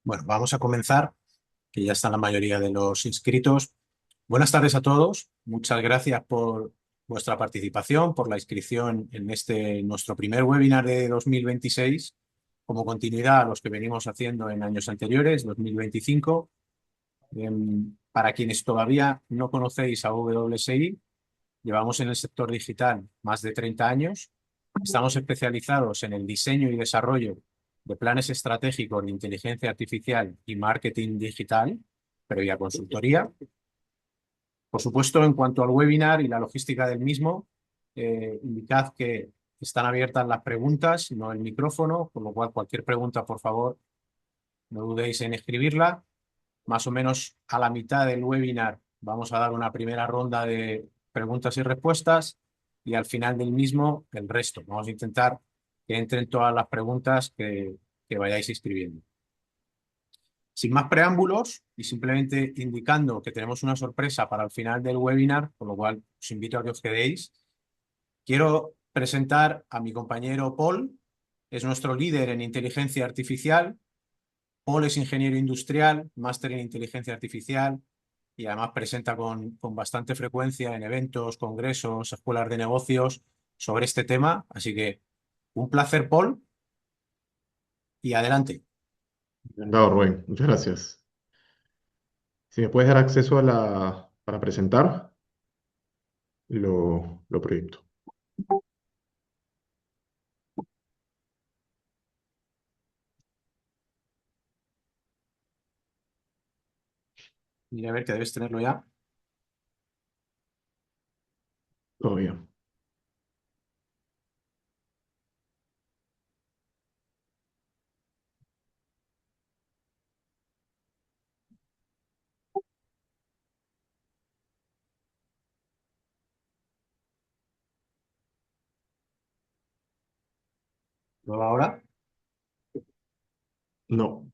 Bueno, vamos a comenzar, que ya están la mayoría de los inscritos. Buenas tardes a todos. Muchas gracias por vuestra participación, por la inscripción en nuestro primer webinar de 2026, como continuidad a los que venimos haciendo en años anteriores, 2025. Para quienes todavía no conocéis a WSI, llevamos en el sector digital más de 30 años. Estamos especializados en el diseño y desarrollo de planes estratégicos de inteligencia artificial y marketing digital, previa consultoría. Por supuesto, en cuanto al webinar y la logística del mismo, indicad que están abiertas las preguntas, no el micrófono, con lo cual cualquier pregunta, por favor, no dudéis en escribirla. Más o menos a la mitad del webinar vamos a dar una primera ronda de preguntas y respuestas y al final del mismo el resto. Vamos a intentar que entren todas las preguntas que vayáis escribiendo. Sin más preámbulos y simplemente indicando que tenemos una sorpresa para el final del webinar, con lo cual os invito a que os quedéis, quiero presentar a mi compañero Paul. Es nuestro líder en inteligencia artificial. Paul es ingeniero industrial, máster en inteligencia artificial y además presenta con bastante frecuencia en eventos, congresos, escuelas de negocios sobre este tema. Así que un placer, Paul, y adelante. Encantado, Rubén. Muchas gracias. Si me puedes dar acceso para presentar, lo proyecto. Mira, a ver que debes tenerlo ya. Todo bien. ¿Lo ahora? No,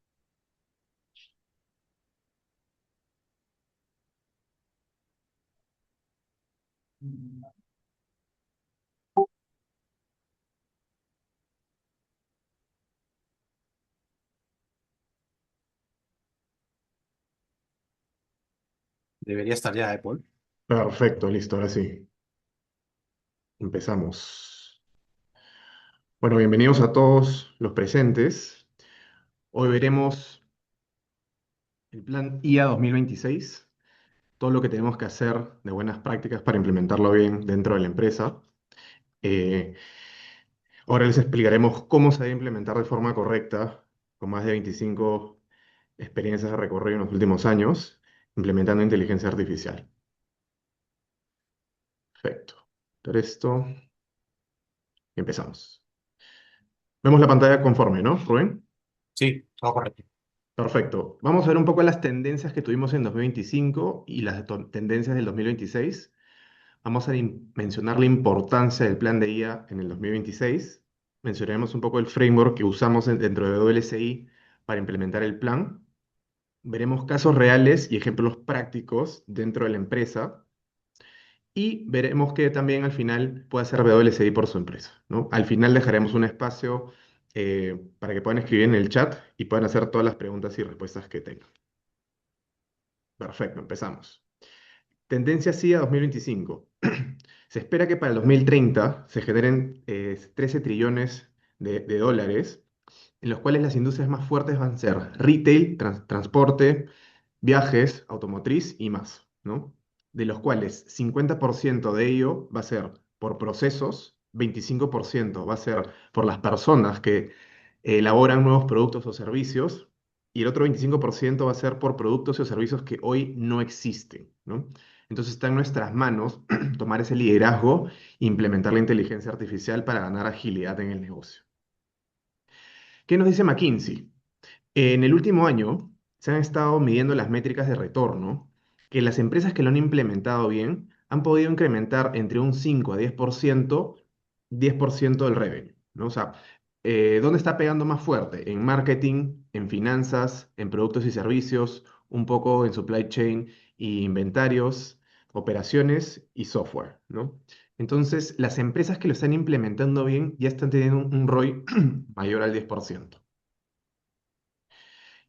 Debería estar ya, Paul. perfecto, listo, ahora sí. Empezamos. Bueno, bienvenidos a todos los presentes. Hoy veremos el plan IA 2026, todo lo que tenemos que hacer de buenas prácticas para implementarlo bien dentro de la empresa. Eh, Ahora les explicaremos cómo se debe implementar de forma correcta, con más de 25 experiencias de recorrido en los últimos años, implementando inteligencia artificial. Perfecto. Por esto, empezamos. Vemos la pantalla conforme, ¿no, Rubén? Sí, todo correcto. Perfecto. Vamos a ver un poco las tendencias que tuvimos en 2025 y las tendencias del 2026. Vamos a mencionar la importancia del plan de IA en el 2026. Mencionaremos un poco el framework que usamos dentro de WSI para implementar el plan. Veremos casos reales y ejemplos prácticos dentro de la empresa y veremos que también al final puede hacer WSI por su empresa, ¿no? Al final dejaremos un espacio para que puedan escribir en el chat y puedan hacer todas las preguntas y respuestas que tengan. Perfecto, empezamos. Tendencia CIA 2025. Se espera que para el 2030 se generen 13 trillones de dólares, en los cuales las industrias más fuertes van a ser retail, transporte, viajes, automotriz y más, ¿no? De los cuales 50% de ello va a ser por procesos, 25% va a ser por las personas que elaboran nuevos productos o servicios, y el otro 25% va a ser por productos o servicios que hoy no existen, ¿no? Entonces está en nuestras manos tomar ese liderazgo e implementar la inteligencia artificial para ganar agilidad en el negocio. ¿Qué nos dice McKinsey? En el último año se han estado midiendo las métricas de retorno, que las empresas que lo han implementado bien han podido incrementar entre un 5 a 10% del revenue, ¿no? O sea, ¿dónde está pegando más fuerte? En marketing, en finanzas, en productos y servicios, un poco en supply chain y inventarios, operaciones y software, ¿no? Entonces, las empresas que lo están implementando bien ya están teniendo un ROI mayor al 10%.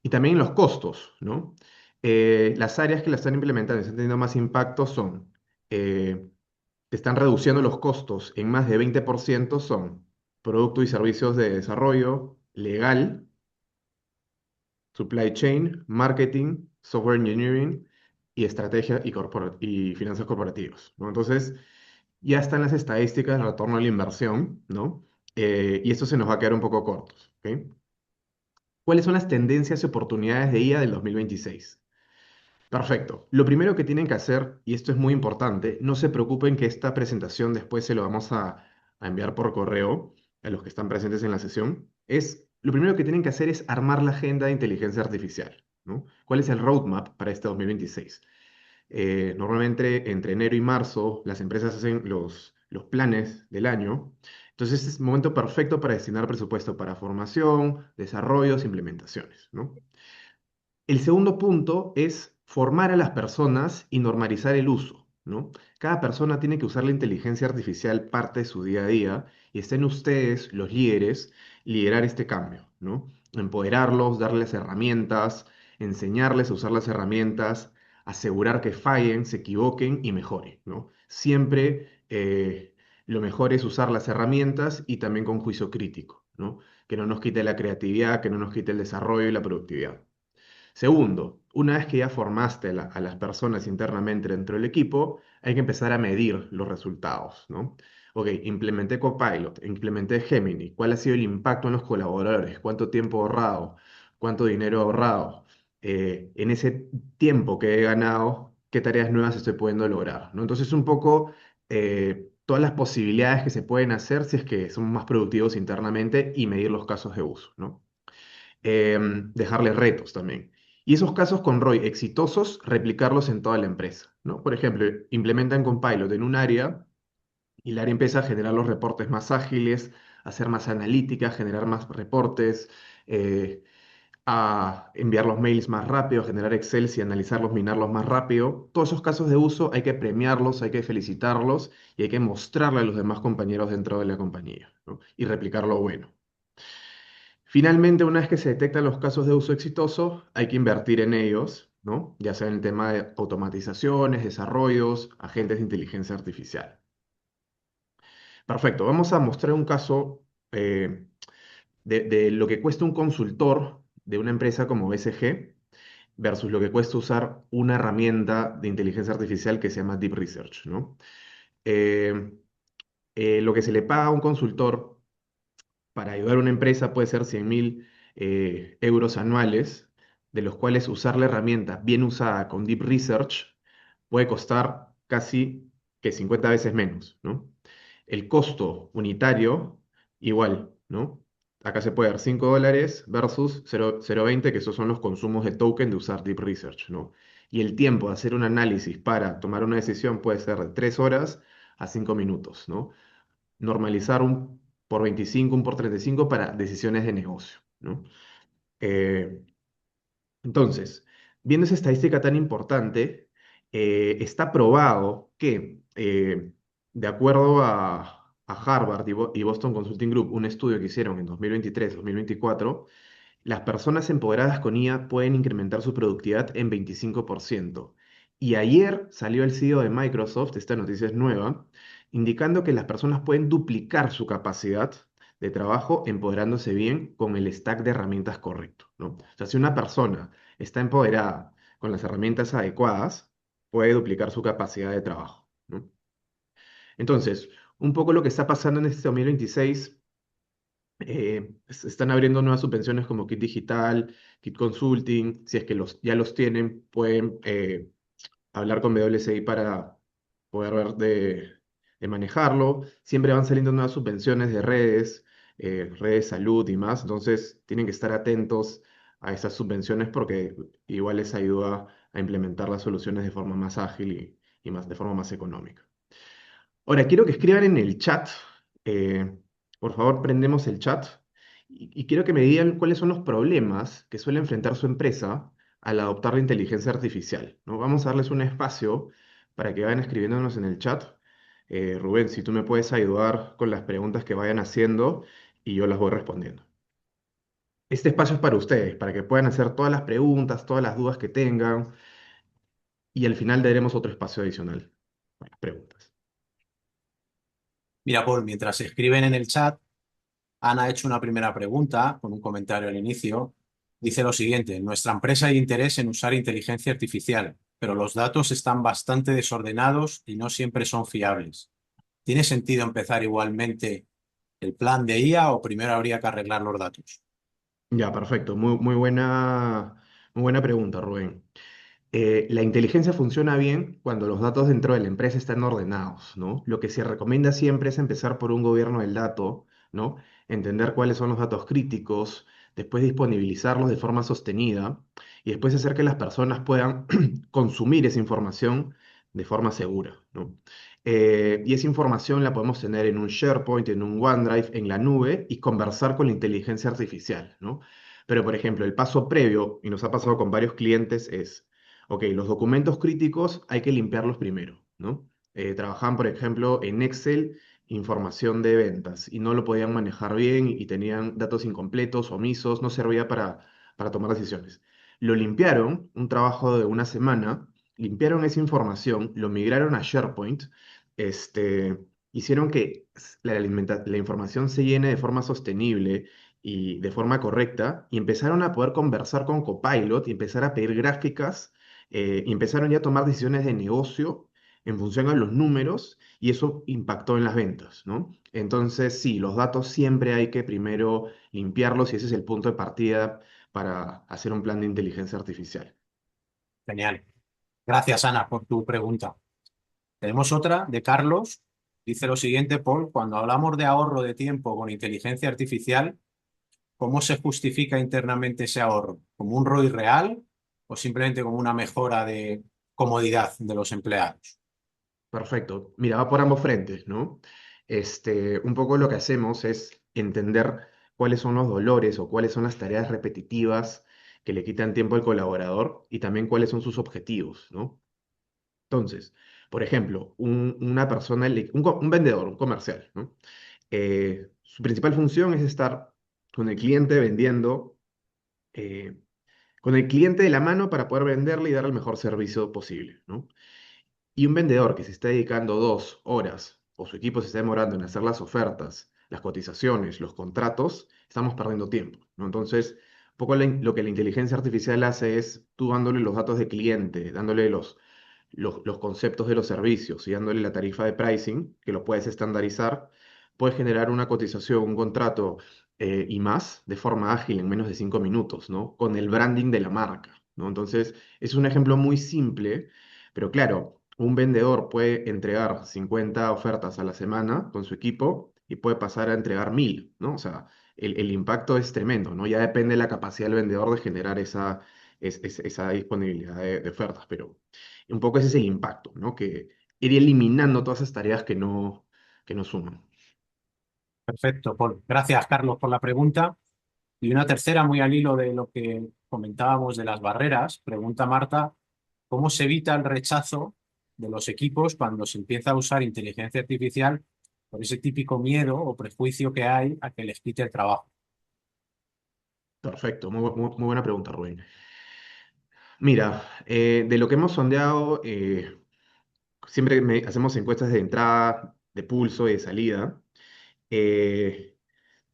Y también los costos, ¿no? Las áreas que la están implementando y están teniendo más impacto son, eh, están reduciendo los costos en más de 20%, son productos y servicios de desarrollo, legal, supply chain, marketing, software engineering y estrategia y finanzas corporativas, ¿no? Entonces, ya están las estadísticas de retorno a la inversión, ¿no? Y esto se nos va a quedar un poco cortos, ¿ok? ¿Cuáles son las tendencias y oportunidades de IA del 2026? Perfecto. Lo primero que tienen que hacer, y esto es muy importante, no se preocupen que esta presentación después se lo vamos a enviar por correo a los que están presentes en la sesión, lo primero que tienen que hacer es armar la agenda de inteligencia artificial, ¿no? ¿Cuál es el roadmap para este 2026? Normalmente entre enero y marzo las empresas hacen los planes del año, entonces es el momento perfecto para destinar presupuesto para formación, desarrollos, implementaciones, ¿no? El segundo punto es formar a las personas y normalizar el uso, ¿no? Cada persona tiene que usar la inteligencia artificial parte de su día a día y estén ustedes, los líderes, liderar este cambio, ¿no? Empoderarlos, darles herramientas, enseñarles a usar las herramientas, asegurar que fallen, se equivoquen y mejoren, ¿no? Siempre lo mejor es usar las herramientas y también con juicio crítico, ¿no? Que no nos quite la creatividad, que no nos quite el desarrollo y la productividad. Segundo, una vez que ya formaste a las personas internamente dentro del equipo, hay que empezar a medir los resultados, ¿no? Ok, implementé Copilot, implementé Gemini, ¿cuál ha sido el impacto en los colaboradores? ¿Cuánto tiempo ahorrado? ¿Cuánto dinero ahorrado? En ese tiempo que he ganado, ¿qué tareas nuevas estoy pudiendo lograr? ¿No? Entonces, un poco todas las posibilidades que se pueden hacer si es que somos más productivos internamente y medir los casos de uso, ¿no? Dejarle retos también. Y esos casos con ROI exitosos, replicarlos en toda la empresa, ¿no? Por ejemplo, implementan Copilot en un área y el área empieza a generar los reportes más ágiles, a hacer más analítica, generar más reportes, eh, a enviar los mails más rápido, a generar Excel y analizarlos, minarlos más rápido. Todos esos casos de uso hay que premiarlos, hay que felicitarlos y hay que mostrarle a los demás compañeros dentro de la compañía, ¿no? Y replicar lo bueno. Finalmente, una vez que se detectan los casos de uso exitoso, hay que invertir en ellos, ¿no? Ya sea en el tema de automatizaciones, desarrollos, agentes de inteligencia artificial. Perfecto, vamos a mostrar un caso de lo que cuesta un consultor de una empresa como BCG versus lo que cuesta usar una herramienta de inteligencia artificial que se llama Deep Research, ¿no? Eh, lo que se le paga a un consultor para ayudar a una empresa puede ser 100.000 euros anuales, de los cuales usar la herramienta bien usada con Deep Research puede costar casi que 50 veces menos, ¿no? El costo unitario, igual, ¿no? Acá se puede dar $5 versus 0,20, que esos son los consumos de token de usar Deep Research, ¿no? Y el tiempo de hacer un análisis para tomar una decisión puede ser de 3 horas a 5 minutos, ¿no? Normalizar un por 25, un por 35 para decisiones de negocio, ¿no? Eh, entonces, viendo esa estadística tan importante, está probado que, de acuerdo a Harvard y Boston Consulting Group, un estudio que hicieron en 2023-2024, las personas empoderadas con IA pueden incrementar su productividad en 25%. Y ayer salió el CEO de Microsoft, esta noticia es nueva, indicando que las personas pueden duplicar su capacidad de trabajo empoderándose bien con el stack de herramientas correcto, ¿no? O sea, si una persona está empoderada con las herramientas adecuadas, puede duplicar su capacidad de trabajo, ¿no? Entonces, un poco lo que está pasando en este 2026, se están abriendo nuevas subvenciones como Kit Digital, Kit Consulting. Si es que ya los tienen, pueden hablar con WSI para poder ver de manejarlo. Siempre van saliendo nuevas subvenciones de redes, redes salud y más. Entonces, tienen que estar atentos a esas subvenciones porque igual les ayuda a implementar las soluciones de forma más ágil y más, de forma más económica. Ahora, quiero que escriban en el chat, eh, por favor, prendemos el chat y quiero que me digan cuáles son los problemas que suele enfrentar su empresa al adoptar la inteligencia artificial, ¿no? Vamos a darles un espacio para que vayan escribiéndonos en el chat. Rubén, si tú me puedes ayudar con las preguntas que vayan haciendo y yo las voy respondiendo. Este espacio es para ustedes, para que puedan hacer todas las preguntas, todas las dudas que tengan, y al final daremos otro espacio adicional para las preguntas. Mira, Paul, mientras se escriben en el chat, Ana ha hecho una primera pregunta con un comentario al inicio. Dice lo siguiente: en nuestra empresa hay interés en usar inteligencia artificial, pero los datos están bastante desordenados y no siempre son fiables. ¿Tiene sentido empezar igualmente el plan de IA o primero habría que arreglar los datos? Ya, perfecto. Muy buena pregunta, Rubén. La inteligencia funciona bien cuando los datos dentro de la empresa están ordenados, ¿no? Lo que se recomienda siempre es empezar por un gobierno del dato, ¿no? Entender cuáles son los datos críticos, después disponibilizarlos de forma sostenida y después hacer que las personas puedan consumir esa información de forma segura, ¿no? Y esa información la podemos tener en un SharePoint, en un OneDrive, en la nube y conversar con la inteligencia artificial, ¿no? Pero, por ejemplo, el paso previo, y nos ha pasado con varios clientes, es ok, los documentos críticos hay que limpiarlos primero, ¿no? Trabajaban, por ejemplo, en Excel, información de ventas, y no lo podían manejar bien y tenían datos incompletos, omisos, no servía para tomar decisiones. Lo limpiaron, un trabajo de una semana, limpiaron esa información, lo migraron a SharePoint, este, hicieron que la información se llene de forma sostenible y de forma correcta, y empezaron a poder conversar con Copilot y empezar a pedir gráficas y empezaron ya a tomar decisiones de negocio en función a los números y eso impactó en las ventas, ¿no? Entonces, sí, los datos siempre hay que primero limpiarlos y ese es el punto de partida para hacer un plan de inteligencia artificial. Genial. Gracias, Ana, por tu pregunta. Tenemos otra de Carlos. Dice lo siguiente, Paul: cuando hablamos de ahorro de tiempo con inteligencia artificial, ¿cómo se justifica internamente ese ahorro? ¿Como un ROI real o simplemente como una mejora de comodidad de los empleados? Perfecto. Mira, va por ambos frentes, ¿no? Un poco lo que hacemos es entender cuáles son los dolores o cuáles son las tareas repetitivas que le quitan tiempo al colaborador y también cuáles son sus objetivos, ¿no? Entonces, por ejemplo, una persona, un vendedor, un comercial, ¿no? Su principal función es estar con el cliente vendiendo, eh, con el cliente de la mano para poder venderle y darle el mejor servicio posible, ¿no? Y un vendedor que se está dedicando 2 horas o su equipo se está demorando en hacer las ofertas, las cotizaciones, los contratos, estamos perdiendo tiempo, ¿no? Entonces, un poco lo que la inteligencia artificial hace es tú dándole los datos de cliente, dándole los conceptos de los servicios y dándole la tarifa de pricing, que lo puedes estandarizar, puedes generar una cotización, un contrato y más de forma ágil en menos de 5 minutos, ¿no? Con el branding de la marca, ¿no? Entonces, es un ejemplo muy simple, pero claro, un vendedor puede entregar 50 ofertas a la semana con su equipo y puede pasar a entregar 1000, ¿no? O sea, el impacto es tremendo, ¿no? Ya depende de la capacidad del vendedor de generar esa disponibilidad de ofertas, pero un poco ese es el impacto, ¿no? Que ir eliminando todas esas tareas que no suman. Perfecto, Paul. Gracias, Carlos, por la pregunta. Y una tercera, muy al hilo de lo que comentábamos de las barreras, pregunta Marta: ¿cómo se evita el rechazo de los equipos cuando se empieza a usar inteligencia artificial por ese típico miedo o prejuicio que hay a que les quite el trabajo? Perfecto, muy buena pregunta, Rubén. Mira, de lo que hemos sondeado, siempre hacemos encuestas de entrada, de pulso y de salida. eh,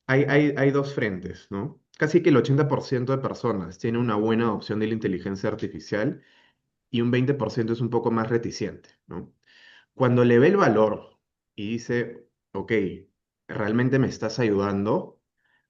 hay dos frentes, ¿no? Casi que el 80% de personas tiene una buena adopción de la inteligencia artificial y un 20% es un poco más reticente, ¿no? Cuando le ve el valor y dice, ok, realmente me estás ayudando,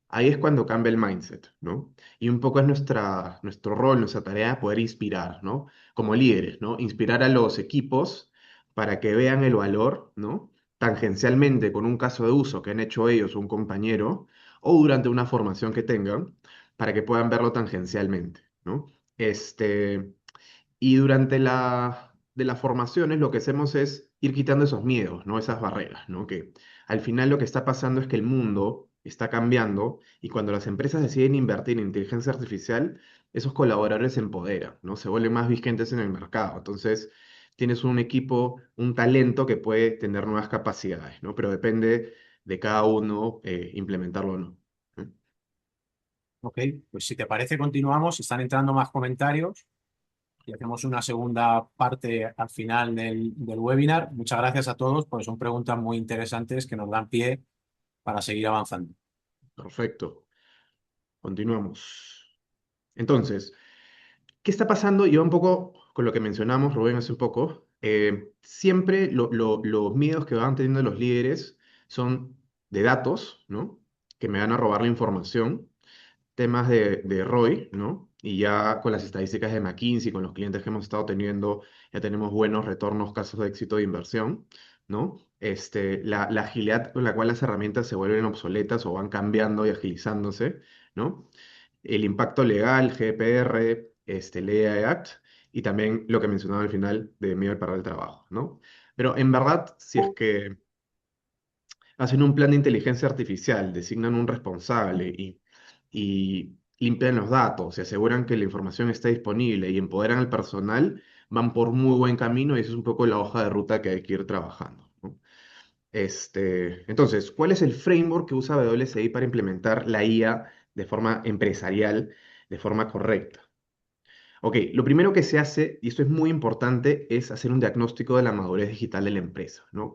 ahí es cuando cambia el mindset, ¿no? Y un poco es nuestro rol, nuestra tarea poder inspirar, ¿no? Como líderes, ¿no? Inspirar a los equipos para que vean el valor, ¿no? Tangencialmente con un caso de uso que han hecho ellos o un compañero, o durante una formación que tengan, para que puedan verlo tangencialmente, ¿no? Este, y durante de las formaciones lo que hacemos es ir quitando esos miedos, ¿no? Esas barreras, ¿no? Que al final lo que está pasando es que el mundo está cambiando y cuando las empresas deciden invertir en inteligencia artificial, esos colaboradores se empoderan, ¿no? Se vuelven más vigentes en el mercado. Entonces, tienes un equipo, un talento que puede tener nuevas capacidades, ¿no? Pero depende de cada uno implementarlo o no. ¿No? Ok, pues si te parece, continuamos. Están entrando más comentarios y hacemos una segunda parte al final del webinar. Muchas gracias a todos, porque son preguntas muy interesantes que nos dan pie para seguir avanzando. Perfecto. Continuamos. Entonces, ¿qué está pasando? Y va un poco con lo que mencionamos, Rubén, hace un poco. Siempre los miedos que van teniendo los líderes son de datos, ¿no? Que me van a robar la información, temas de ROI, ¿no? Y ya con las estadísticas de McKinsey, con los clientes que hemos estado teniendo, ya tenemos buenos retornos, casos de éxito de inversión, ¿no? La agilidad con la cual las herramientas se vuelven obsoletas o van cambiando y agilizándose, ¿no? El impacto legal, GDPR, Ley Act, y también lo que mencionaba al final de miedo al perder el trabajo, ¿no? Pero en verdad, si es que hacen un plan de inteligencia artificial, designan un responsable y limpian los datos, se aseguran que la información está disponible y empoderan al personal, van por muy buen camino y esa es un poco la hoja de ruta que hay que ir trabajando, ¿no? Entonces, ¿cuál es el framework que usa WSI para implementar la IA de forma empresarial, de forma correcta? Ok, lo primero que se hace, y esto es muy importante, es hacer un diagnóstico de la madurez digital de la empresa, ¿no?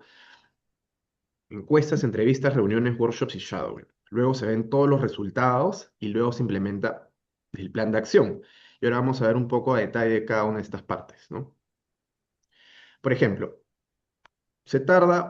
Encuestas, entrevistas, reuniones, workshops y shadowing. Luego se ven todos los resultados y luego se implementa el plan de acción. Y ahora vamos a ver un poco a detalle cada una de estas partes, ¿no? Por ejemplo, se tarda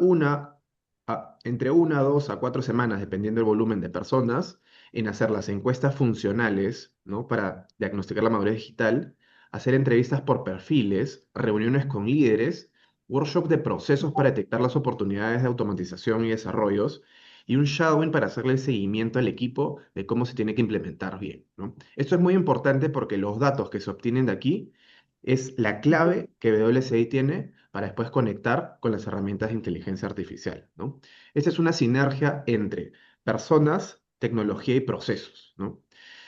entre 1 a 2 a 4 semanas, dependiendo del volumen de personas, en hacer las encuestas funcionales, ¿no? Para diagnosticar la madurez digital, hacer entrevistas por perfiles, reuniones con líderes, workshop de procesos para detectar las oportunidades de automatización y desarrollos, y un shadowing para hacerle el seguimiento al equipo de cómo se tiene que implementar bien, ¿no? Esto es muy importante porque los datos que se obtienen de aquí es la clave que WSI tiene para después conectar con las herramientas de inteligencia artificial, ¿no? Esta es una sinergia entre personas, tecnología y procesos, ¿no?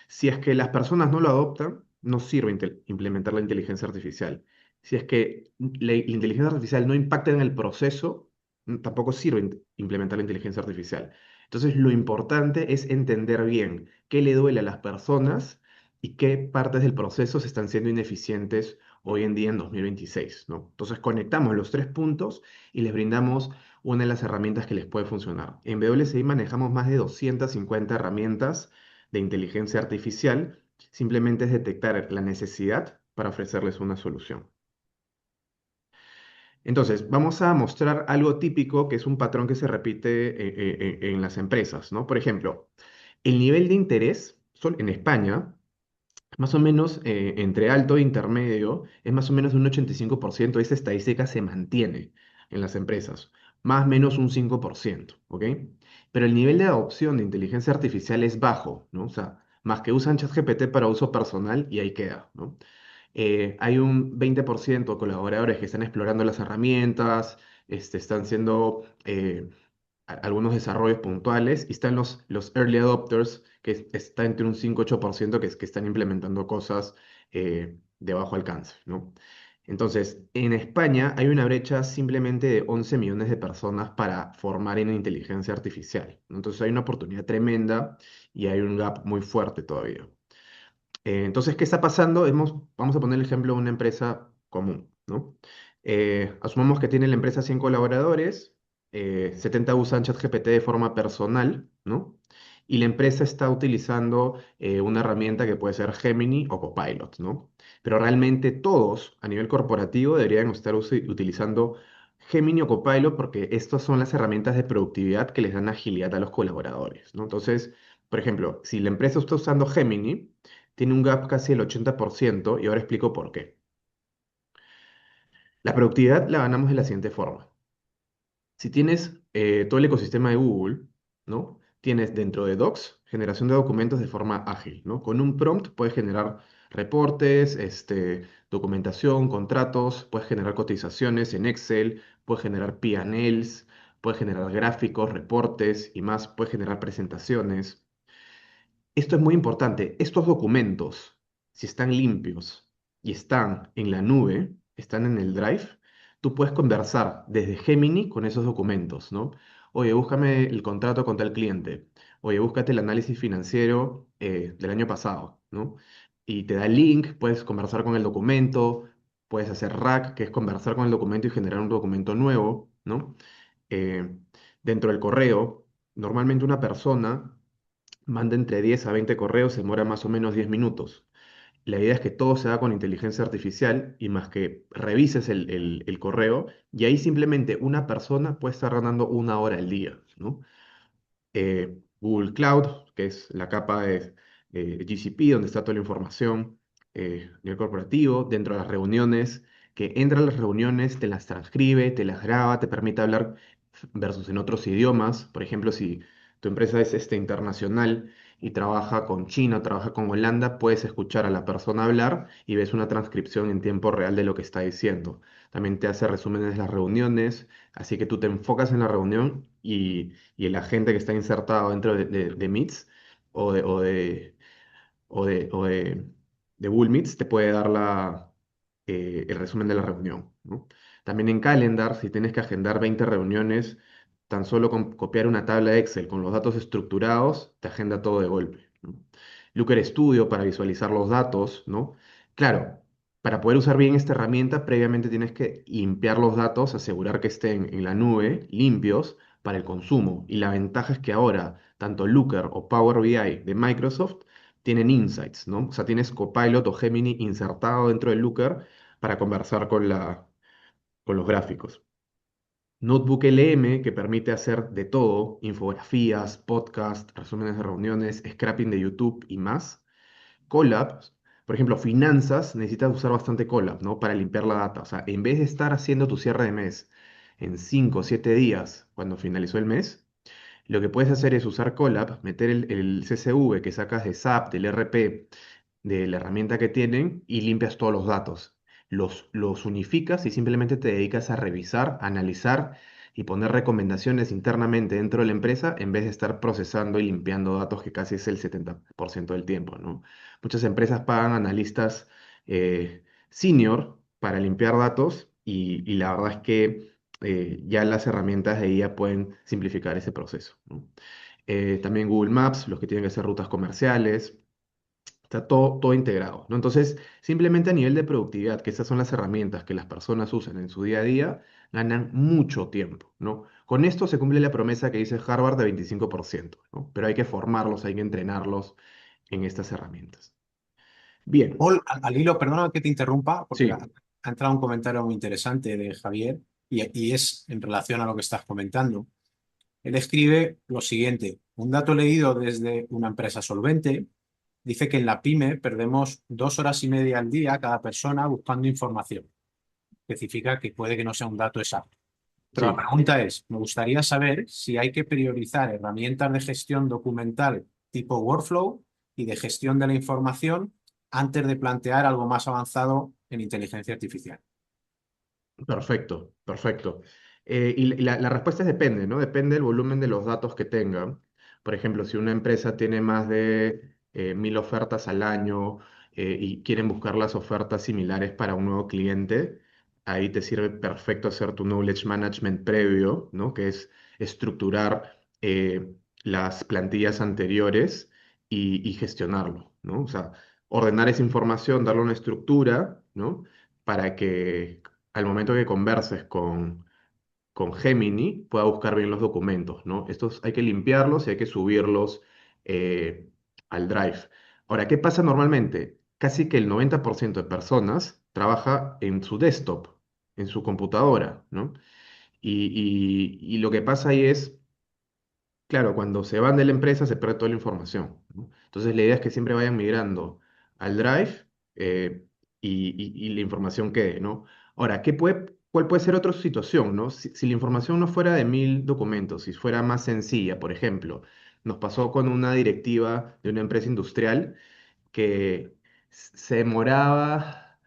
Si es que las personas no lo adoptan, no sirve implementar la inteligencia artificial. Si es que la inteligencia artificial no impacta en el proceso, tampoco sirve implementar la inteligencia artificial. Entonces, lo importante es entender bien qué le duele a las personas y qué partes del proceso se están siendo ineficientes hoy en día en 2026, ¿no? Entonces conectamos los tres puntos y les brindamos una de las herramientas que les puede funcionar. En WSI manejamos más de 250 herramientas de inteligencia artificial. Simplemente es detectar la necesidad para ofrecerles una solución. Entonces, vamos a mostrar algo típico que es un patrón que se repite en las empresas, ¿no? Por ejemplo, el nivel de interés en España más o menos entre alto e intermedio, es más o menos de un 85%. Esa estadística se mantiene en las empresas, más o menos un 5%, ¿ok? Pero el nivel de adopción de inteligencia artificial es bajo, ¿no? O sea, más que usan ChatGPT para uso personal y ahí queda, ¿no? Hay un 20% de colaboradores que están explorando las herramientas, están siendo algunos desarrollos puntuales y están los early adopters, que está entre un 5-8% que están implementando cosas de bajo alcance, ¿no? Entonces, en España hay una brecha simplemente de 11 millones de personas para formar en inteligencia artificial, ¿no? Entonces hay una oportunidad tremenda y hay un gap muy fuerte todavía. Entonces, ¿qué está pasando? Vamos a poner el ejemplo de una empresa común, ¿no? Asumamos que tiene la empresa 100 colaboradores, 70 usan ChatGPT de forma personal, ¿no? Y la empresa está utilizando una herramienta que puede ser Gemini o Copilot, ¿no? Pero realmente todos a nivel corporativo deberían estar utilizando Gemini o Copilot porque estas son las herramientas de productividad que les dan agilidad a los colaboradores, ¿no? Entonces, por ejemplo, si la empresa está usando Gemini, tiene un gap casi del 80% y ahora explico por qué. La productividad la ganamos de la siguiente forma. Si tienes todo el ecosistema de Google, ¿no? Tienes dentro de Docs generación de documentos de forma ágil, ¿no? Con un prompt puedes generar reportes, documentación, contratos, puedes generar cotizaciones en Excel, puedes generar P&Ls, puedes generar gráficos, reportes y más, puedes generar presentaciones. Esto es muy importante. Estos documentos, si están limpios y están en la nube, están en el Drive, tú puedes conversar desde Gemini con esos documentos, ¿no? Oye, búscame el contrato con tal cliente. Oye, búscate el análisis financiero del año pasado, ¿no? Y te da el link, puedes conversar con el documento, puedes hacer RAG, que es conversar con el documento y generar un documento nuevo, ¿no? Eh, Dentro del correo, normalmente una persona manda entre 10 a 20 correos, se demora más o menos 10 minutos. La idea es que todo se haga con inteligencia artificial y más que revises el correo y ahí simplemente una persona puede estar ganando una hora al día, ¿no? Google Cloud, que es la capa de GCP, donde está toda la información a nivel corporativo, dentro de las reuniones, que entra a las reuniones, te las transcribe, te las graba, te permite hablar versus en otros idiomas. Por ejemplo, si tu empresa es internacional y trabaja con China, trabaja con Holanda, puedes escuchar a la persona hablar y ves una transcripción en tiempo real de lo que está diciendo. También te hace resúmenes de las reuniones, así que tú te enfocas en la reunión y el agente que está insertado dentro de Meets o de, o de, o de Google Meets te puede dar el resumen de la reunión, ¿no? También en Calendar, si tienes que agendar 20 reuniones, tan solo con copiar una tabla Excel con los datos estructurados, te agenda todo de golpe, ¿no? Looker Studio para visualizar los datos, ¿no? Claro, para poder usar bien esta herramienta, previamente tienes que limpiar los datos, asegurar que estén en la nube, limpios, para el consumo. Y la ventaja es que ahora, tanto Looker o Power BI de Microsoft tienen insights, ¿no? O sea, tienes Copilot o Gemini insertado dentro de Looker para conversar con los gráficos. Notebook LM, que permite hacer de todo, infografías, podcasts, resúmenes de reuniones, scrapping de YouTube y más. Colab, por ejemplo, finanzas, necesitas usar bastante Colab, ¿no? Para limpiar la data. O sea, en vez de estar haciendo tu cierre de mes en 5 o 7 días cuando finalizó el mes, lo que puedes hacer es usar Colab, meter el CSV que sacas de SAP, del RP, de la herramienta que tienen y limpias todos los datos. Los unificas y simplemente te dedicas a revisar, analizar y poner recomendaciones internamente dentro de la empresa en vez de estar procesando y limpiando datos que casi es el 70% del tiempo, ¿no? Muchas empresas pagan analistas senior para limpiar datos y la verdad es que ya las herramientas de IA pueden simplificar ese proceso, ¿no? También Google Maps, los que tienen que hacer rutas comerciales, está todo integrado, ¿no? Entonces, simplemente a nivel de productividad, que esas son las herramientas que las personas usan en su día a día, ganan mucho tiempo, ¿no? Con esto se cumple la promesa que dice Harvard de 25%, ¿no? Pero hay que formarlos, hay que entrenarlos en estas herramientas. Bien, Paul, al hilo, perdona que te interrumpa, porque sí, ha entrado un comentario muy interesante de Javier y es en relación a lo que estás comentando. Él escribe lo siguiente: un dato leído desde una empresa solvente dice que en la pyme perdemos 2 horas y media al día cada persona buscando información. Especifica que puede que no sea un dato exacto. Pero la sí. pregunta es, me gustaría saber si hay que priorizar herramientas de gestión documental tipo workflow y de gestión de la información antes de plantear algo más avanzado en inteligencia artificial. Perfecto, perfecto. Y la respuesta es depende, ¿no? Depende del volumen de los datos que tengan. Por ejemplo, si una empresa tiene más de 1000 ofertas al año y quieren buscar las ofertas similares para un nuevo cliente, ahí te sirve perfecto hacer tu knowledge management previo, ¿no? Que es estructurar las plantillas anteriores y gestionarlo, ¿no? O sea, ordenar esa información, darle una estructura, ¿no? Para que al momento que converses con Gemini, pueda buscar bien los documentos, ¿no? Estos hay que limpiarlos y hay que subirlos eh, al Drive. Ahora, ¿qué pasa normalmente? Casi que el 90% de personas trabaja en su desktop, en su computadora, ¿no? Y lo que pasa ahí es, claro, cuando se van de la empresa se pierde toda la información, ¿no? Entonces la idea es que siempre vayan migrando al Drive y la información quede, ¿no? Ahora, cuál puede ser otra situación, ¿no? Si la información no fuera de 1000 documentos, si fuera más sencilla, por ejemplo, nos pasó con una directiva de una empresa industrial que se demoraba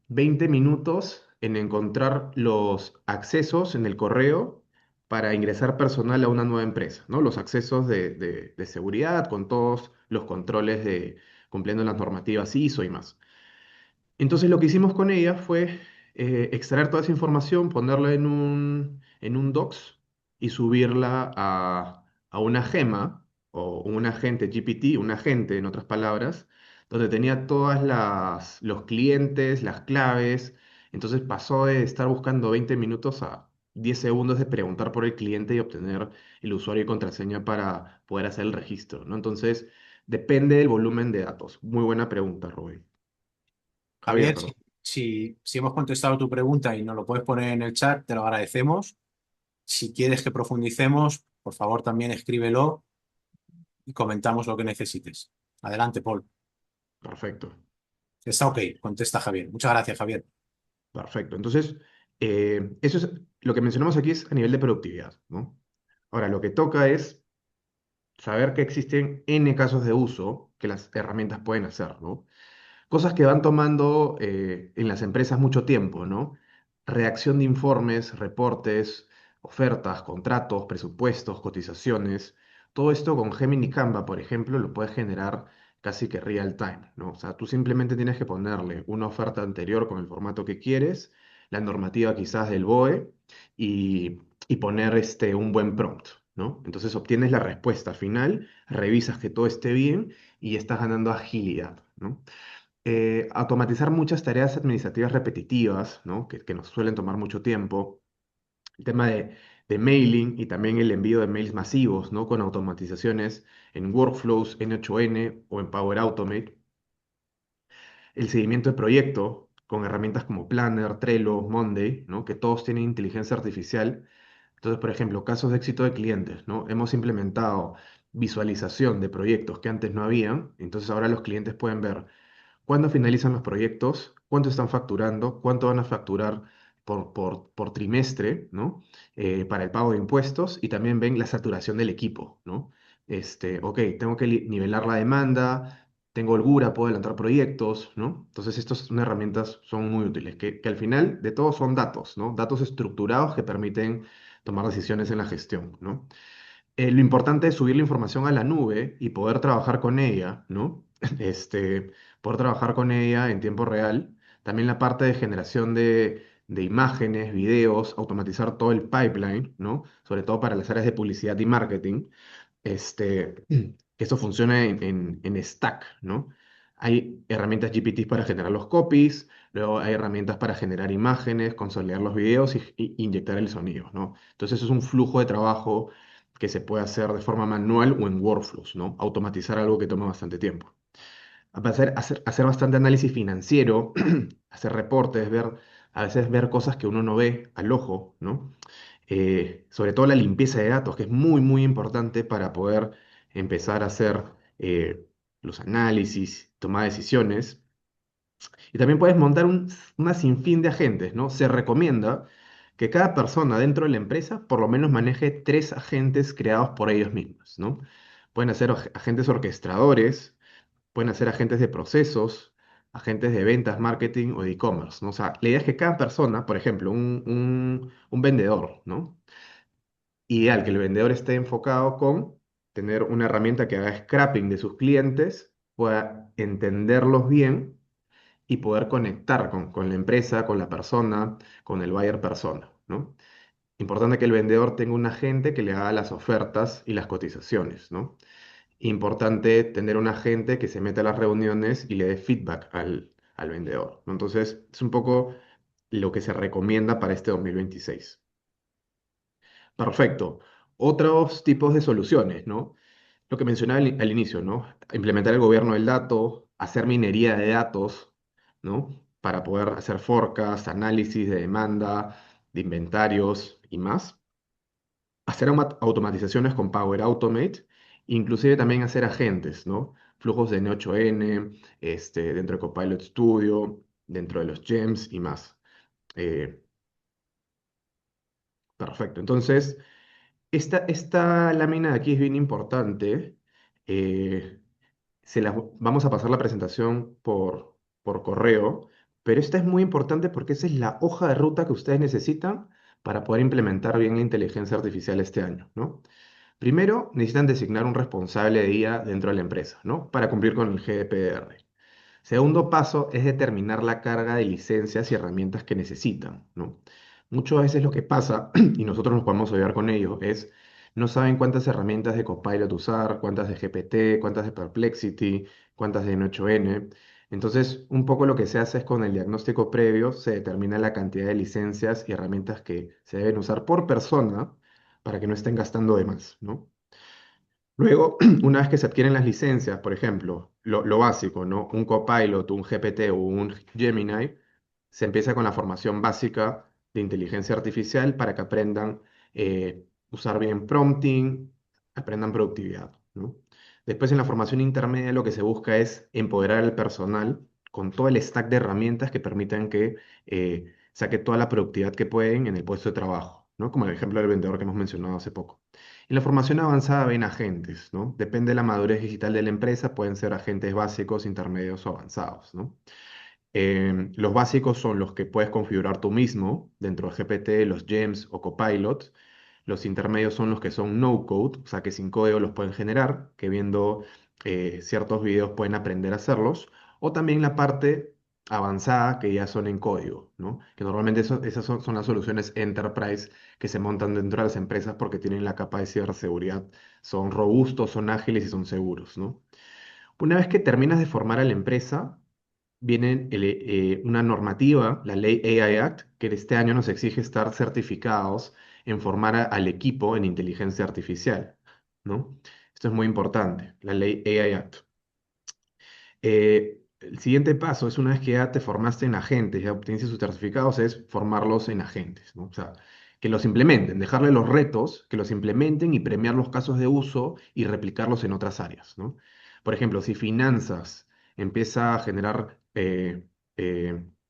20 minutos en encontrar los accesos en el correo para ingresar personal a una nueva empresa, ¿no? Los accesos de seguridad con todos los controles de cumpliendo las normativas ISO y más. Entonces lo que hicimos con ella fue extraer toda esa información, ponerla en un docs y subirla a una gema o un agente GPT, un agente en otras palabras, donde tenía todas los clientes, las claves. Entonces pasó de estar buscando 20 minutos a 10 segundos de preguntar por el cliente y obtener el usuario y contraseña para poder hacer el registro, ¿no? Entonces, depende del volumen de datos. Muy buena pregunta, Rubén. Javier, Javier, perdón. si hemos contestado tu pregunta y nos lo puedes poner en el chat, te lo agradecemos. Si quieres que profundicemos, por favor también escríbelo y comentamos lo que necesites. Adelante, Paul. Perfecto. Está ok, contesta Javier. Muchas gracias, Javier. Perfecto. Entonces, eso es lo que mencionamos aquí es a nivel de productividad, ¿no? Ahora, lo que toca es saber que existen N casos de uso que las herramientas pueden hacer, ¿no? Cosas que van tomando en las empresas mucho tiempo, ¿no? Redacción de informes, reportes, ofertas, contratos, presupuestos, cotizaciones. Todo esto con Gemini Canva, por ejemplo, lo puedes generar casi que real time, ¿no? O sea, tú simplemente tienes que ponerle una oferta anterior con el formato que quieres, la normativa quizás del BOE y poner un buen prompt, ¿no? Entonces obtienes la respuesta final, revisas que todo esté bien y estás ganando agilidad, ¿no? Automatizar muchas tareas administrativas repetitivas, ¿no? Que nos suelen tomar mucho tiempo. El tema de mailing y también el envío de mails masivos, ¿no? Con automatizaciones en Workflows, N8N o en Power Automate. El seguimiento de proyecto con herramientas como Planner, Trello, Monday, ¿no? Que todos tienen inteligencia artificial. Entonces, por ejemplo, casos de éxito de clientes, ¿no? Hemos implementado visualización de proyectos que antes no habían, entonces ahora los clientes pueden ver cuándo finalizan los proyectos, cuánto están facturando, cuánto van a facturar por trimestre, ¿no? Para el pago de impuestos y también ven la saturación del equipo, ¿no? Ok, tengo que nivelar la demanda, tengo holgura, puedo adelantar proyectos, ¿no? Entonces, estas son herramientas son muy útiles, que al final de todo son datos, ¿no? Datos estructurados que permiten tomar decisiones en la gestión, ¿no? Lo importante es subir la información a la nube y poder trabajar con ella, ¿no? Poder trabajar con ella en tiempo real. También la parte de generación de imágenes, videos, automatizar todo el pipeline, ¿no? Sobre todo para las áreas de publicidad y marketing que esto funciona en stack, ¿no? Hay herramientas GPT para generar los copies, luego hay herramientas para generar imágenes, consolidar los videos y inyectar el sonido, ¿no? Entonces eso es un flujo de trabajo que se puede hacer de forma manual o en workflows, ¿no? Automatizar algo que toma bastante tiempo. Hacer bastante análisis financiero, hacer reportes, a veces ver cosas que uno no ve al ojo, ¿no? Sobre todo la limpieza de datos, que es muy, muy importante para poder empezar a hacer eh, los análisis, tomar decisiones. Y también puedes montar una sinfín de agentes, ¿no? Se recomienda que cada persona dentro de la empresa por lo menos maneje 3 agentes creados por ellos mismos, ¿no? Pueden ser agentes orquestadores, pueden ser agentes de procesos, agentes de ventas, marketing o de e-commerce, ¿no? O sea, la idea es que cada persona, por ejemplo, un vendedor, ¿no? Ideal que el vendedor esté enfocado con tener una herramienta que haga scrapping de sus clientes, pueda entenderlos bien y poder conectar con la empresa, con la persona, con el buyer persona, ¿no? Importante que el vendedor tenga un agente que le haga las ofertas y las cotizaciones, ¿no? Importante tener un agente que se meta a las reuniones y le dé feedback al vendedor, ¿no? Entonces, es un poco lo que se recomienda para este 2026. Perfecto. Otros tipos de soluciones, ¿no? Lo que mencionaba al inicio, ¿no? Implementar el gobierno del dato, hacer minería de datos, ¿no? Para poder hacer forecast, análisis de demanda, de inventarios y más. Hacer automatizaciones con Power Automate, inclusive también hacer agentes, ¿no? Flujos de N8N, dentro de Copilot Studio, dentro de los GEMS y más. Eh, Perfecto. Entonces, esta lámina de aquí es bien importante. eh, Vamos a pasar la presentación por correo, pero esta es muy importante porque esa es la hoja de ruta que ustedes necesitan para poder implementar bien la inteligencia artificial este año, ¿no? Primero, necesitan designar un responsable de IA dentro de la empresa, ¿no? Para cumplir con el GDPR. Segundo paso es determinar la carga de licencias y herramientas que necesitan, ¿no? Muchas veces lo que pasa, y nosotros nos podemos ayudar con ello, es no saben cuántas herramientas de Copilot usar, cuántas de GPT, cuántas de Perplexity, cuántas de N8N. Entonces, un poco lo que se hace es con el diagnóstico previo, se determina la cantidad de licencias y herramientas que se deben usar por persona para que no estén gastando de más, ¿no? Luego, una vez que se adquieren las licencias, por ejemplo, lo básico, ¿no? Un Copilot, un GPT o un Gemini, se empieza con la formación básica de inteligencia artificial para que aprendan usar bien prompting, aprendan productividad, ¿no? Después, en la formación intermedia, lo que se busca es empoderar al personal con todo el stack de herramientas que permitan que saque toda la productividad que pueden en el puesto de trabajo, ¿no? Como el ejemplo del vendedor que hemos mencionado hace poco. En la formación avanzada ven agentes, ¿no? Depende de la madurez digital de la empresa, pueden ser agentes básicos, intermedios o avanzados, ¿no? Los básicos son los que puedes configurar tú mismo dentro de GPT, los GEMS o Copilot. Los intermedios son los que son no code, o sea que sin código los pueden generar, que viendo ciertos videos pueden aprender a hacerlos. O también la parte avanzada que ya son en código, ¿no? Que normalmente esas son las soluciones enterprise que se montan dentro de las empresas porque tienen la capa de ciberseguridad. Son robustos, son ágiles y son seguros, ¿no? Una vez que terminas de formar a la empresa, viene una normativa, la ley AI Act, que este año nos exige estar certificados en formar al equipo en inteligencia artificial, ¿no? Esto es muy importante, la ley AI Act. El siguiente paso es una vez que ya te formaste en agentes, ya obtienes sus certificados, es formarlos en agentes, ¿no? O sea, que los implementen, dejarle los retos, que los implementen y premiar los casos de uso y replicarlos en otras áreas, ¿no? Por ejemplo, si finanzas empieza a generar eh,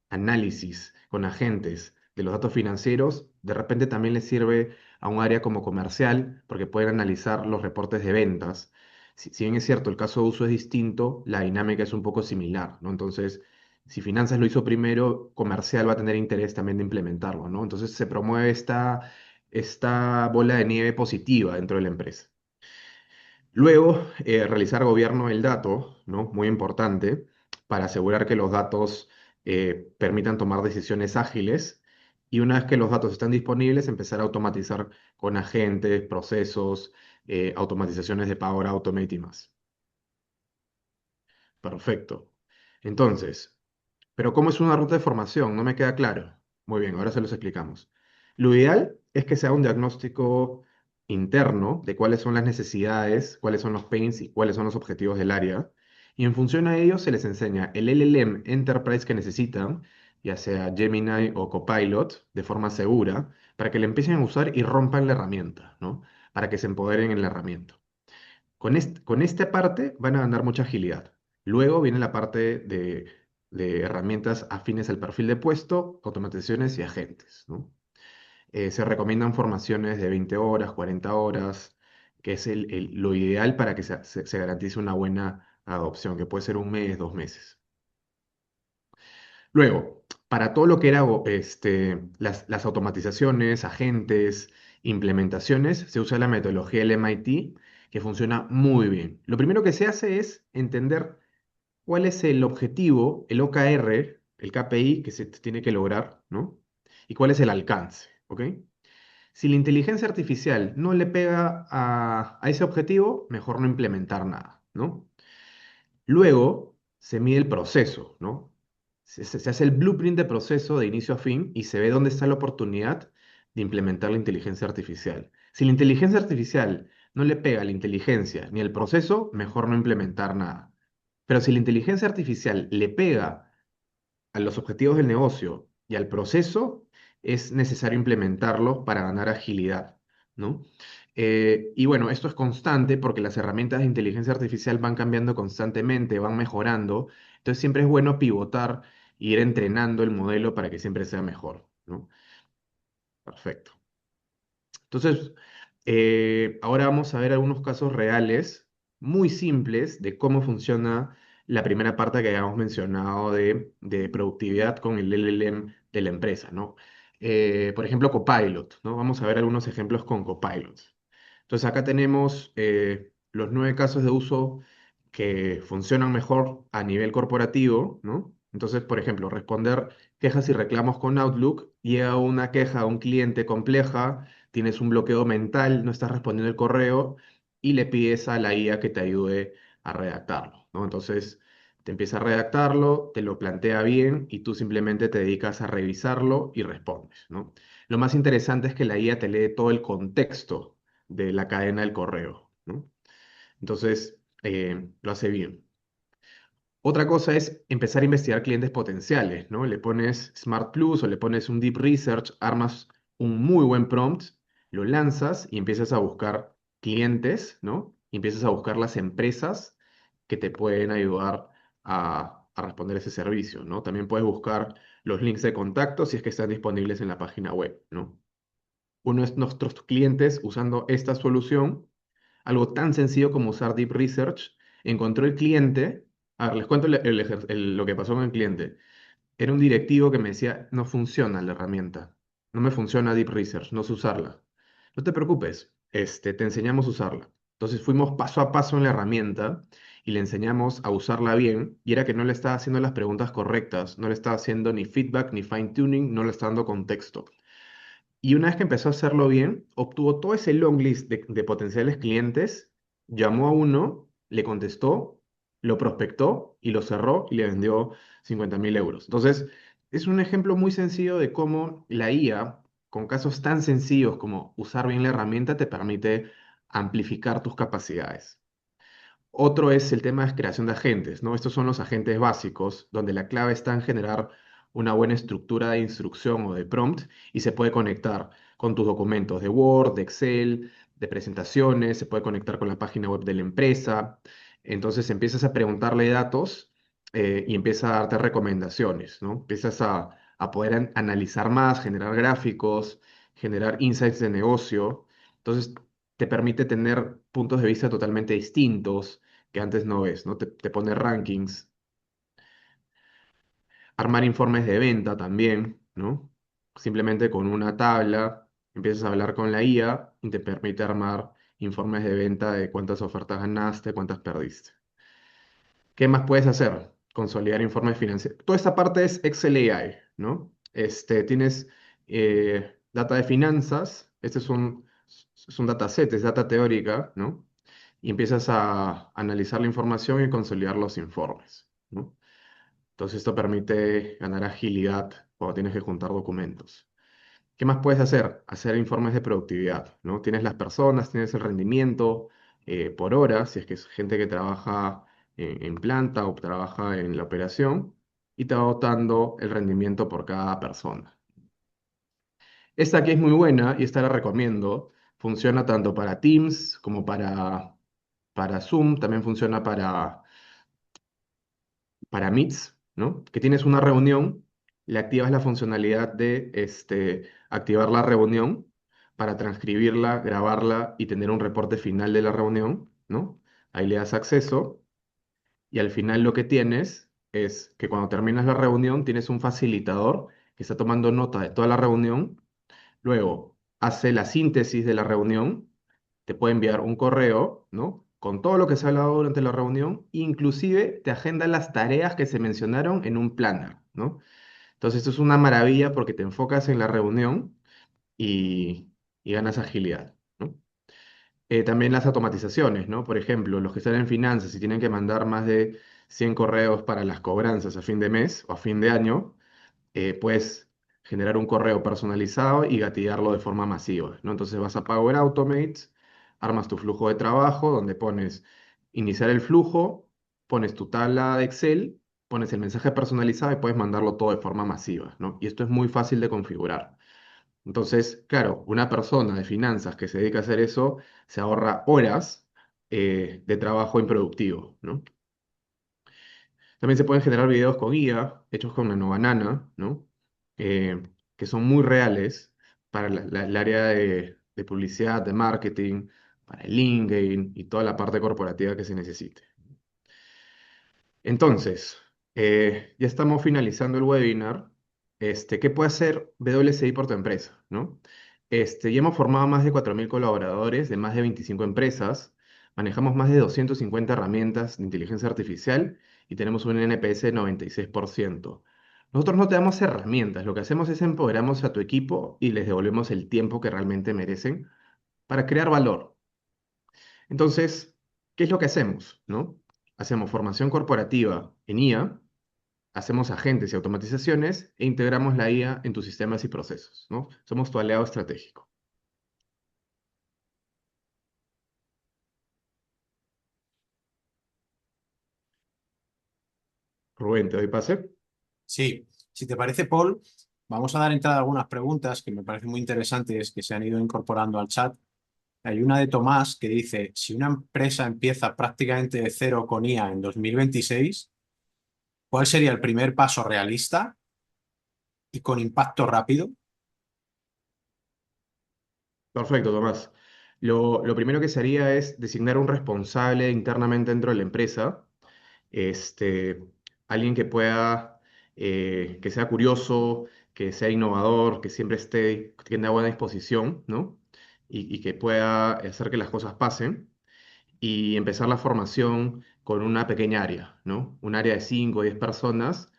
análisis con agentes de los datos financieros, de repente también les sirve a un área como comercial, porque pueden analizar los reportes de ventas. Si bien es cierto, el caso de uso es distinto, la dinámica es un poco similar, ¿no? Entonces, si finanzas lo hizo primero, comercial va a tener interés también de implementarlo, ¿no? Entonces se promueve esta bola de nieve positiva dentro de la empresa. Luego, realizar gobierno del dato, ¿no? Muy importante, para asegurar que los datos permitan tomar decisiones ágiles. Y una vez que los datos están disponibles, empezar a automatizar con agentes, procesos, automatizaciones de Power Automate y más. Perfecto. Entonces, pero ¿cómo es una ruta de formación? No me queda claro. Muy bien, ahora se los explicamos. Lo ideal es que se haga un diagnóstico interno de cuáles son las necesidades, cuáles son los pains y cuáles son los objetivos del área. Y en función a ello se les enseña el LLM Enterprise que necesitan, ya sea Gemini o Copilot, de forma segura, para que le empiecen a usar y rompan la herramienta, ¿no? Para que se empoderen en la herramienta. Con esta parte van a ganar mucha agilidad. Luego viene la parte de herramientas afines al perfil de puesto, automatizaciones y agentes, ¿no? Se recomiendan formaciones de 20 horas, 40 horas, que es lo ideal para que se garantice una buena adopción, que puede ser un mes, 2 meses. Luego, para todo lo que era las automatizaciones, agentes, implementaciones, se usa la metodología del MIT, que funciona muy bien. Lo primero que se hace es entender cuál es el objetivo, el OKR, el KPI que se tiene que lograr, ¿no? Y cuál es el alcance, ¿ok? Si la inteligencia artificial no le pega a ese objetivo, mejor no implementar nada, ¿no? Luego se mide el proceso, ¿no? Se hace el blueprint de proceso de inicio a fin y se ve dónde está la oportunidad de implementar la inteligencia artificial. Si la inteligencia artificial no le pega a la inteligencia ni al proceso, mejor no implementar nada. Pero si la inteligencia artificial le pega a los objetivos del negocio y al proceso, es necesario implementarlo para ganar agilidad, ¿no? Y bueno, esto es constante porque las herramientas de inteligencia artificial van cambiando constantemente, van mejorando, entonces siempre es bueno pivotar e ir entrenando el modelo para que siempre sea mejor, ¿no? Perfecto. Entonces, ahora vamos a ver algunos casos reales, muy simples, de cómo funciona la primera parte que habíamos mencionado de productividad con el LLM de la empresa, ¿no? Por ejemplo, Copilot, ¿no? Vamos a ver algunos ejemplos con Copilot. Entonces, acá tenemos los 9 casos de uso que funcionan mejor a nivel corporativo, ¿no? Entonces, por ejemplo, responder quejas y reclamos con Outlook, llega una queja a un cliente compleja tienes un bloqueo mental, no estás respondiendo el correo y le pides a la IA que te ayude a redactarlo, ¿no? Entonces, te empieza a redactarlo, te lo plantea bien y tú simplemente te dedicas a revisarlo y respondes, ¿no? Lo más interesante es que la IA te lee todo el contexto de la cadena del correo, ¿no? Entonces, lo hace bien. Otra cosa es empezar a investigar clientes potenciales, ¿no? Le pones Smart Plus o le pones un Deep Research, armas un muy buen prompt, lo lanzas y empiezas a buscar clientes, ¿no? Y empiezas a buscar las empresas que te pueden ayudar a responder ese servicio, ¿no? También puedes buscar los links de contacto si es que están disponibles en la página web, ¿no? Uno de nuestros clientes usando esta solución, algo tan sencillo como usar Deep Research, encontró el cliente. A ver, les cuento lo que pasó con el cliente. Era un directivo que me decía, no funciona la herramienta, no me funciona Deep Research, no sé usarla. No te preocupes, te enseñamos a usarla. Entonces fuimos paso a paso en la herramienta y le enseñamos a usarla bien, y era que no le estaba haciendo las preguntas correctas, no le estaba haciendo ni feedback ni fine tuning, no le estaba dando contexto. Y una vez que empezó a hacerlo bien, obtuvo todo ese long list de potenciales clientes, llamó a uno, le contestó, lo prospectó y lo cerró y le vendió 50.000 euros. Entonces, es un ejemplo muy sencillo de cómo la IA, con casos tan sencillos como usar bien la herramienta, te permite amplificar tus capacidades. Otro es el tema de creación de agentes, ¿no? Estos son los agentes básicos, donde la clave está en generar una buena estructura de instrucción o de prompt y se puede conectar con tus documentos de Word, de Excel, de presentaciones, se puede conectar con la página web de la empresa. Entonces empiezas a preguntarle datos y empieza a darte recomendaciones, ¿no? Empiezas a poder analizar más, generar gráficos, generar insights de negocio. Entonces te permite tener puntos de vista totalmente distintos que antes no ves, ¿no? Te pone rankings, armar informes de venta también, ¿no? Simplemente con una tabla empiezas a hablar con la IA y te permite armar informes de venta de cuántas ofertas ganaste, cuántas perdiste. ¿Qué más puedes hacer? Consolidar informes financieros. Toda esta parte es Excel AI, ¿no? Tienes data de finanzas, este es un dataset, es data teórica, ¿no? Y empiezas a analizar la información y consolidar los informes, ¿no? Entonces esto permite ganar agilidad cuando tienes que juntar documentos. ¿Qué más puedes hacer? Hacer informes de productividad, ¿no? Tienes las personas, tienes el rendimiento por hora, si es que es gente que trabaja en planta o trabaja en la operación, y te va botando el rendimiento por cada persona. Esta aquí es muy buena y esta la recomiendo. Funciona tanto para Teams como para Zoom, también funciona para Meets, ¿no? Que tienes una reunión, le activas la funcionalidad de activar la reunión para transcribirla, grabarla y tener un reporte final de la reunión, ¿no? Ahí le das acceso y al final lo que tienes es que cuando terminas la reunión tienes un facilitador que está tomando nota de toda la reunión, luego hace la síntesis de la reunión, te puede enviar un correo, ¿no? Con todo lo que se ha hablado durante la reunión, inclusive te agenda las tareas que se mencionaron en un planner, ¿no? Entonces esto es una maravilla porque te enfocas en la reunión y ganas agilidad, ¿no? También las automatizaciones, ¿no? Por ejemplo, los que están en finanzas y tienen que mandar más de 100 correos para las cobranzas a fin de mes o a fin de año, puedes generar un correo personalizado y gatillarlo de forma masiva, ¿no? Entonces vas a Power Automate, armas tu flujo de trabajo donde pones iniciar el flujo, pones tu tabla de Excel, pones el mensaje personalizado y puedes mandarlo todo de forma masiva, ¿no? Y esto es muy fácil de configurar. Entonces, claro, una persona de finanzas que se dedica a hacer eso se ahorra horas de trabajo improductivo, ¿no? También se pueden generar videos con IA, hechos con Nanobanana, ¿no? Que son muy reales para el área de publicidad, de marketing, para el in-game y toda la parte corporativa que se necesite. Entonces, ya estamos finalizando el webinar. ¿Qué puede hacer WSI por tu empresa? ¿No? Ya hemos formado más de 4.000 colaboradores de más de 25 empresas. Manejamos más de 250 herramientas de inteligencia artificial y tenemos un NPS de 96%. Nosotros no te damos herramientas, lo que hacemos es empoderamos a tu equipo y les devolvemos el tiempo que realmente merecen para crear valor. Entonces, ¿qué es lo que hacemos? ¿No? Hacemos formación corporativa en IA, hacemos agentes y automatizaciones e integramos la IA en tus sistemas y procesos, ¿no? Somos tu aliado estratégico. Rubén, te doy pase. Sí, si te parece, Paul, vamos a dar entrada a algunas preguntas que me parecen muy interesantes que se han ido incorporando al chat. Hay una de Tomás que dice, si una empresa empieza prácticamente de cero con IA en 2026, ¿cuál sería el primer paso realista y con impacto rápido? Perfecto, Tomás. Lo primero que se haría es designar un responsable internamente dentro de la empresa, este, alguien que pueda, que sea curioso, que sea innovador, que siempre esté, que tenga buena disposición, ¿no? Y que pueda hacer que las cosas pasen y empezar la formación con una pequeña área, ¿no? Un área de 5 o 10 personas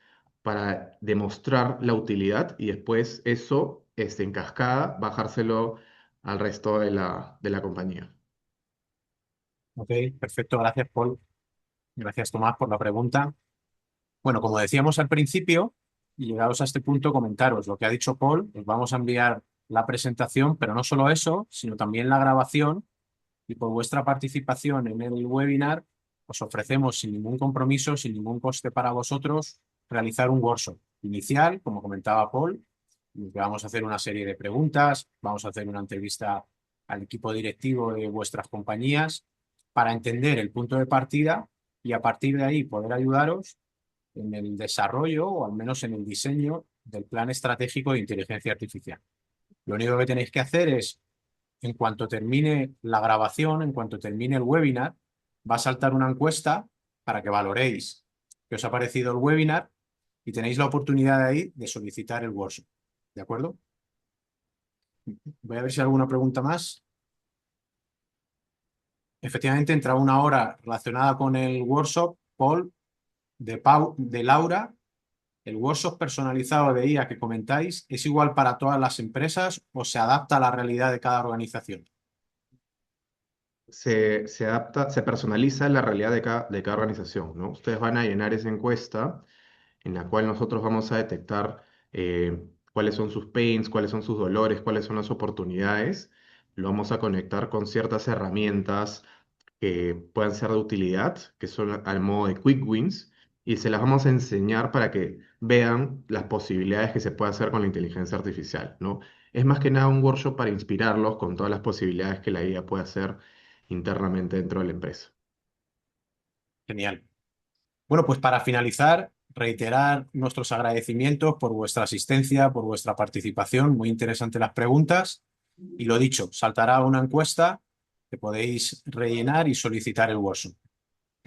para demostrar la utilidad y después eso, en cascada, bajárselo al resto de la compañía. Ok, perfecto, gracias, Paul. Gracias, Tomás, por la pregunta. Bueno, como decíamos al principio, y llegados a este punto, comentaros lo que ha dicho Paul. Os vamos a enviar la presentación, pero no solo eso, sino también la grabación. Y por vuestra participación en el webinar, os ofrecemos sin ningún compromiso, sin ningún coste para vosotros, realizar un workshop inicial, como comentaba Paul, en el que vamos a hacer una serie de preguntas, vamos a hacer una entrevista al equipo directivo de vuestras compañías para entender el punto de partida y a partir de ahí poder ayudaros en el desarrollo o al menos en el diseño del plan estratégico de inteligencia artificial. Lo único que tenéis que hacer es, en cuanto termine la grabación, en cuanto termine el webinar, va a saltar una encuesta para que valoréis qué os ha parecido el webinar y tenéis la oportunidad de ahí de solicitar el workshop. ¿De acuerdo? Voy a ver si hay alguna pregunta más. Efectivamente, entra una hora relacionada con el workshop, Paul, de Laura. ¿El workshop personalizado de IA que comentáis es igual para todas las empresas o se adapta a la realidad de cada organización? Se adapta, se personaliza la realidad de cada organización, ¿no? Ustedes van a llenar esa encuesta en la cual nosotros vamos a detectar cuáles son sus pains, cuáles son sus dolores, cuáles son las oportunidades. Lo vamos a conectar con ciertas herramientas que puedan ser de utilidad, que son al modo de quick wins, y se las vamos a enseñar para que vean las posibilidades que se puede hacer con la inteligencia artificial, ¿no? Es más que nada un workshop para inspirarlos con todas las posibilidades que la IA puede hacer internamente dentro de la empresa. Genial. Bueno, pues para finalizar, reiterar nuestros agradecimientos por vuestra asistencia, por vuestra participación. Muy interesantes las preguntas. Y lo dicho, saltará una encuesta que podéis rellenar y solicitar el workshop.